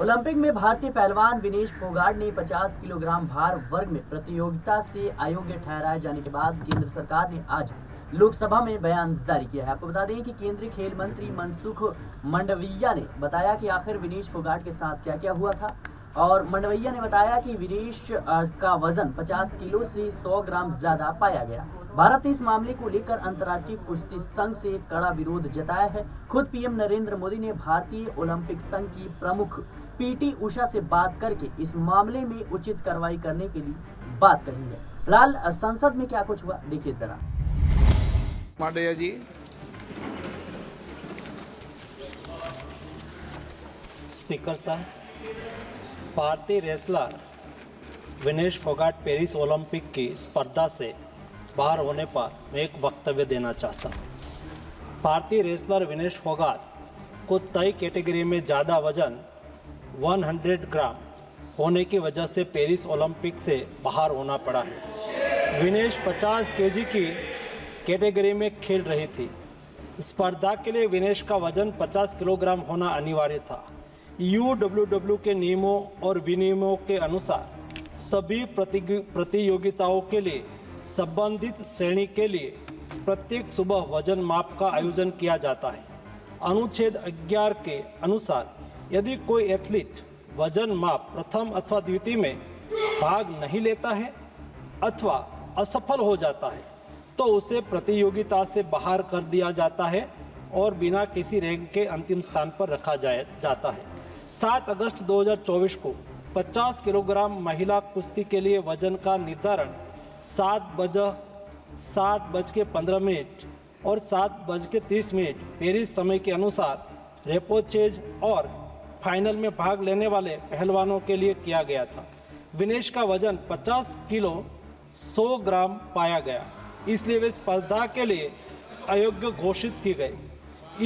Olympic में भारतीय पहलवान विनेश फोगाट ने 50 किलोग्राम भार वर्ग में प्रतियोगिता से अयोग्य ठहराए जाने के बाद केंद्र सरकार ने आज लोकसभा में बयान जारी किया है। आपको बता दें कि केंद्रीय खेल मंत्री मनसुख मंडाविया ने बताया कि आखिर विनेश फोगाट के साथ क्या क्या हुआ था। और मंडाविया ने बताया कि विनेश का वजन 50 किलो से 100 ग्राम ज्यादा पाया गया। भारत ने इस मामले को लेकर अंतर्राष्ट्रीय कुश्ती संघ से कड़ा विरोध जताया है। खुद पीएम नरेंद्र मोदी ने भारतीय ओलंपिक संघ की प्रमुख पीटी उषा से बात करके इस मामले में उचित कार्रवाई करने के लिए बात कही है। फिलहाल संसद में क्या कुछ हुआ देखिए जरा। मांडविया जी, स्पीकर साहब, भारतीय wrestler Vinesh Phogat Paris Olympic की स्पर्धा से बाहर होने पर मैं एक वक्तव्य देना चाहता हूँ। भारतीय रेसलर विनेश फोगाट को तय कैटेगरी में ज़्यादा वजन 100 ग्राम होने की वजह से पेरिस ओलंपिक से बाहर होना पड़ा है। विनेश 50 केजी की कैटेगरी में खेल रही थी। स्पर्धा के लिए विनेश का वजन 50 किलोग्राम होना अनिवार्य था। यूडब्ल्यूडब्ल्यू के नियमों और विनियमों के अनुसार सभी प्रतियोगिताओं के लिए संबंधित श्रेणी के लिए प्रत्येक सुबह वजन माप का आयोजन किया जाता है। अनुच्छेद 11 के अनुसार यदि कोई एथलीट वजन माप प्रथम अथवा द्वितीय में भाग नहीं लेता है अथवा असफल हो जाता है तो उसे प्रतियोगिता से बाहर कर दिया जाता है और बिना किसी रैंक के अंतिम स्थान पर रखा जाता है। 7 अगस्त 2024 को 50 किलोग्राम महिला कुश्ती के लिए वजन का निर्धारण 7:15 और 7:30 पेरिस समय के अनुसार रेपोचेज और फाइनल में भाग लेने वाले पहलवानों के लिए किया गया था। विनेश का वजन 50 किलो 100 ग्राम पाया गया, इसलिए वे स्पर्धा के लिए अयोग्य घोषित की गई।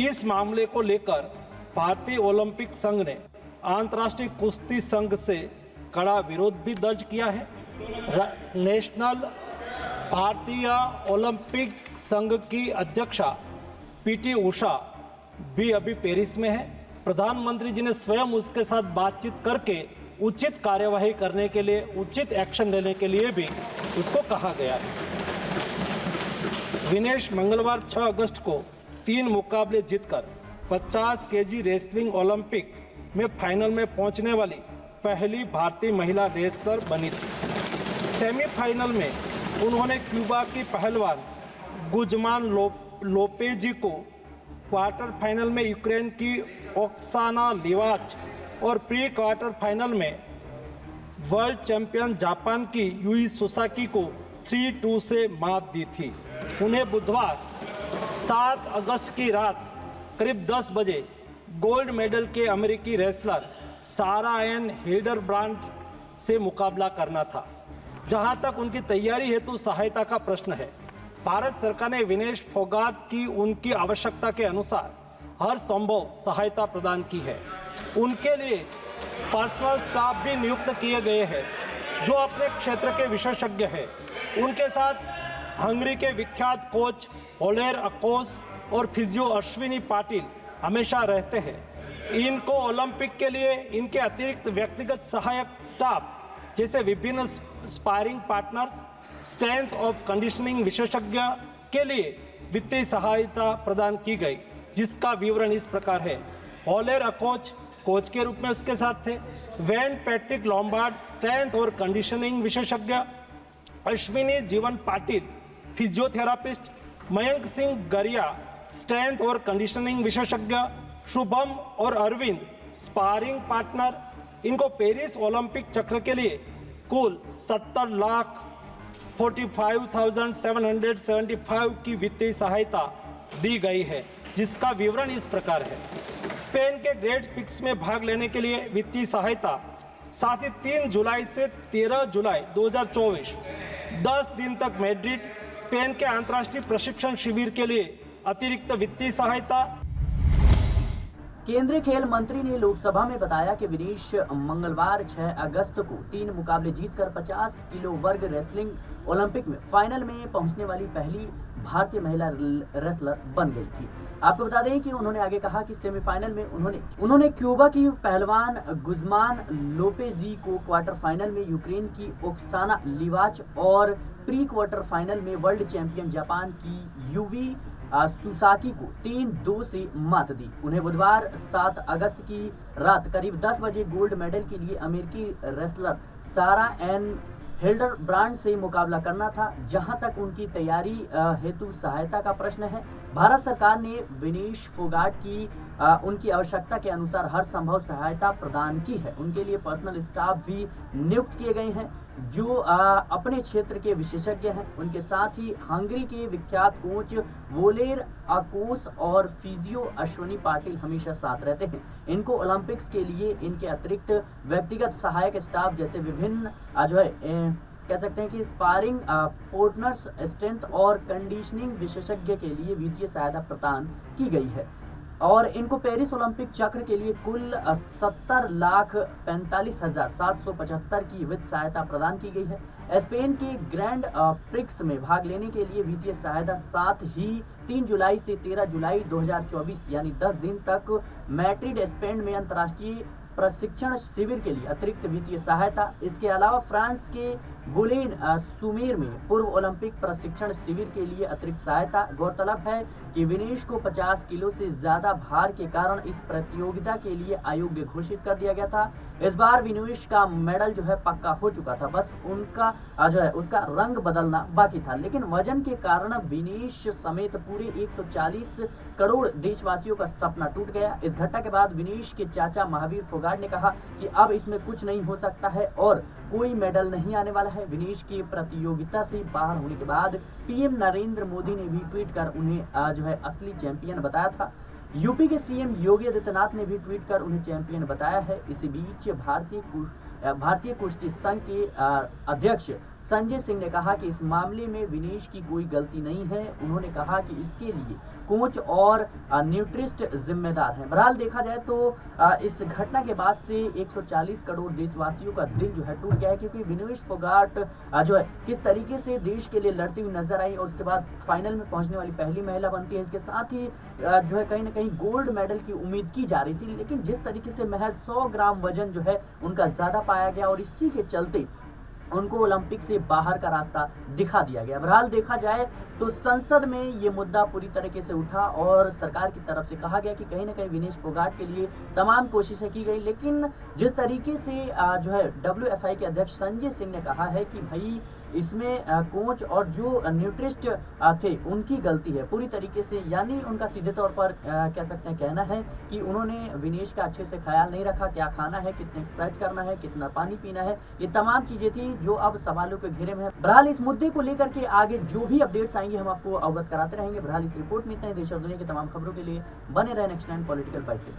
इस मामले को लेकर भारतीय ओलंपिक संघ ने अंतर्राष्ट्रीय कुश्ती संघ से कड़ा विरोध भी दर्ज किया है। नेशनल भारतीय ओलंपिक संघ की अध्यक्षा पीटी उषा भी अभी पेरिस में है। प्रधानमंत्री जी ने स्वयं उसके साथ बातचीत करके उचित कार्यवाही करने के लिए, उचित एक्शन लेने के लिए भी उसको कहा गया है। विनेश मंगलवार 6 अगस्त को 3 मुकाबले जीतकर 50 केजी रेसलिंग ओलंपिक में फाइनल में पहुंचने वाली पहली भारतीय महिला रेसलर बनी थी। सेमीफाइनल में उन्होंने क्यूबा की पहलवान गुजमान लोपेजी को, क्वार्टर फाइनल में यूक्रेन की ओक्साना लिवाच और प्री क्वार्टर फाइनल में वर्ल्ड चैंपियन जापान की यूई सुसाकी को 3-2 से मात दी थी। उन्हें बुधवार 7 अगस्त की रात करीब 10 बजे गोल्ड मेडल के अमेरिकी रेसलर सारा एन हिल्डरब्रांड से मुकाबला करना था। जहां तक उनकी तैयारी हेतु सहायता का प्रश्न है, भारत सरकार ने विनेश फोगाट की उनकी आवश्यकता के अनुसार हर संभव सहायता प्रदान की है। उनके लिए पर्सनल स्टाफ भी नियुक्त किए गए हैं जो अपने क्षेत्र के विशेषज्ञ हैं। उनके साथ हंगरी के विख्यात कोच ओलेर अकोस और फिजियो अश्विनी पाटिल हमेशा रहते हैं। इनको ओलंपिक के लिए इनके अतिरिक्त व्यक्तिगत सहायक स्टाफ जैसे विभिन्न sparring partners, strength of conditioning विशेषज्ञ के लिए वित्तीय सहायता प्रदान की गई, जिसका विवरण इस प्रकार है। ओलेर अकोच कोच के रूप में उसके साथ थे, वैन पैट्रिक लॉम्बार्ड स्ट्रेंथ और कंडीशनिंग विशेषज्ञ, अश्विनी जीवन पाटिल फिजियोथेरापिस्ट, मयंक सिंह गरिया स्ट्रेंथ और कंडीशनिंग विशेषज्ञ, शुभम और अरविंद स्पारिंग पार्टनर। इनको पेरिस ओलंपिक चक्र के लिए कुल 70,45,775 की वित्तीय सहायता दी गई है, जिसका विवरण इस प्रकार है। स्पेन के ग्रेट पिक्स में भाग लेने के लिए वित्तीय सहायता, साथ ही 3 जुलाई से 13 जुलाई 2024 10 दिन तक मैड्रिड, स्पेन के अंतर्राष्ट्रीय प्रशिक्षण शिविर के लिए अतिरिक्त वित्तीय सहायता। केंद्रीय खेल मंत्री ने लोकसभा में बताया कि विनेश मंगलवार 6 अगस्त को 3 मुकाबले जीतकर 50 किलो वर्ग रेसलिंग ओलंपिक में फाइनल में पहुंचने वाली पहली भारतीय महिला रेसलर बन गई थी। आपको बता दें कि उन्होंने आगे कहा कि सेमीफाइनल में उन्होंने क्यूबा की पहलवान गुज़मान लोपेजी को, क्वार्टर फाइनल में यूक्रेन की ओक्साना लिवाच और प्री क्वार्टर फाइनल में वर्ल्ड चैंपियन जापान की यूवी सुसाकी को 3-2 से मात दी। उन्हें बुधवार 7 अगस्त की रात करीब 10 बजे गोल्ड मेडल के लिए अमेरिकी रेसलर सारा एन हिल्डरब्रांड से मुकाबला करना था। जहां तक उनकी तैयारी हेतु सहायता का प्रश्न है, भारत सरकार ने विनेश फोगाट की उनकी आवश्यकता के अनुसार हर संभव सहायता प्रदान की है। उनके लिए पर्सनल स्टाफ भी नियुक्त किए गए हैं जो अपने क्षेत्र के विशेषज्ञ हैं। उनके साथ ही हंगरी के विख्यात कोच वोलेर अकोस और फिजियो अश्वनी पाटिल हमेशा साथ रहते हैं। इनको ओलंपिक्स के लिए इनके अतिरिक्त व्यक्तिगत सहायक स्टाफ जैसे विभिन्न कह सकते हैं कि स्पारिंग पार्टनर्स, स्ट्रेंथ और कंडीशनिंग विशेषज्ञ के लिए वित्तीय सहायता प्रदान की गई है और इनको पेरिस ओलंपिक चक्र के लिए कुल 70,45,775 की वित्त सहायता प्रदान की गई है। स्पेन के ग्रैंड प्रिक्स में भाग लेने के लिए वित्तीय सहायता, साथ ही 3 जुलाई से 13 जुलाई 2024 यानी 10 दिन तक मैड्रिड स्पेन में अंतर्राष्ट्रीय प्रशिक्षण शिविर के लिए अतिरिक्त वित्तीय सहायता। इसके अलावा फ्रांस के बुलेन सुमेर में पूर्व ओलंपिक प्रशिक्षण शिविर के लिए अतिरिक्त सहायता। गौरतलब है कि विनेश को 50 किलो से ज्यादा भार के कारण इस प्रतियोगिता के लिए अयोग्य घोषित कर दिया गया था। इस बार विनेश का मेडल पक्का हो चुका था, बस उनका उसका रंग बदलना बाकी था। लेकिन वजन के कारण विनेश समेत पूरे 140 करोड़ देशवासियों का सपना टूट गया। इस घटना के बाद विनेश के चाचा महावीर फोगाट ने कहा कि अब इसमें कुछ नहीं हो सकता है और कोई मेडल नहीं आने वाला है। विनेश के प्रतियोगिता से बाहर होने के बाद पीएम नरेंद्र मोदी ने भी ट्वीट कर उन्हें असली चैंपियन बताया था। यूपी के सीएम योगी आदित्यनाथ ने भी ट्वीट कर उन्हें चैंपियन बताया है। इसी बीच भारतीय कुश्ती संघ के अध्यक्ष संजय सिंह ने कहा कि इस मामले में विनेश की कोई गलती नहीं है। उन्होंने कहा कि इसके लिए कोच और न्यूट्रिस्ट जिम्मेदार हैं। बहरहाल देखा जाए तो इस घटना के बाद से 140 करोड़ देशवासियों का दिल टूट गया है, क्योंकि विनेश फोगाट किस तरीके से देश के लिए लड़ती हुई नजर आई और उसके बाद फाइनल में पहुंचने वाली पहली महिला बनती है। इसके साथ ही कहीं ना कहीं गोल्ड मेडल की उम्मीद की जा रही थी, लेकिन जिस तरीके से महज 100 ग्राम वजन उनका ज्यादा पाया गया और इसी के चलते उनको ओलंपिक से बाहर का रास्ता दिखा दिया गया। बहरहाल देखा जाए तो संसद में ये मुद्दा पूरी तरीके से उठा और सरकार की तरफ से कहा गया कि कहीं ना कहीं विनेश फोगाट के लिए तमाम कोशिशें की गई, लेकिन जिस तरीके से WFI के अध्यक्ष संजय सिंह ने कहा है कि भाई इसमें कोच और जो न्यूट्रिस्ट थे उनकी गलती है पूरी तरीके से, यानी उनका सीधे तौर पर कह सकते हैं कहना है कि उन्होंने विनेश का अच्छे से ख्याल नहीं रखा, क्या खाना है, कितने एक्सरसाइज करना है, कितना पानी पीना है, ये तमाम चीजें थी जो अब सवालों के घेरे में है। बहरहाल इस मुद्दे को लेकर के आगे जो भी अपडेट्स आएंगे हम आपको अवगत कराते रहेंगे। बहरहाल इस रिपोर्ट में इतना ही। देश और दुनिया की तमाम खबरों के लिए बने रहे नेक्स्ट 9 पॉलिटिकल बाइट के साथ।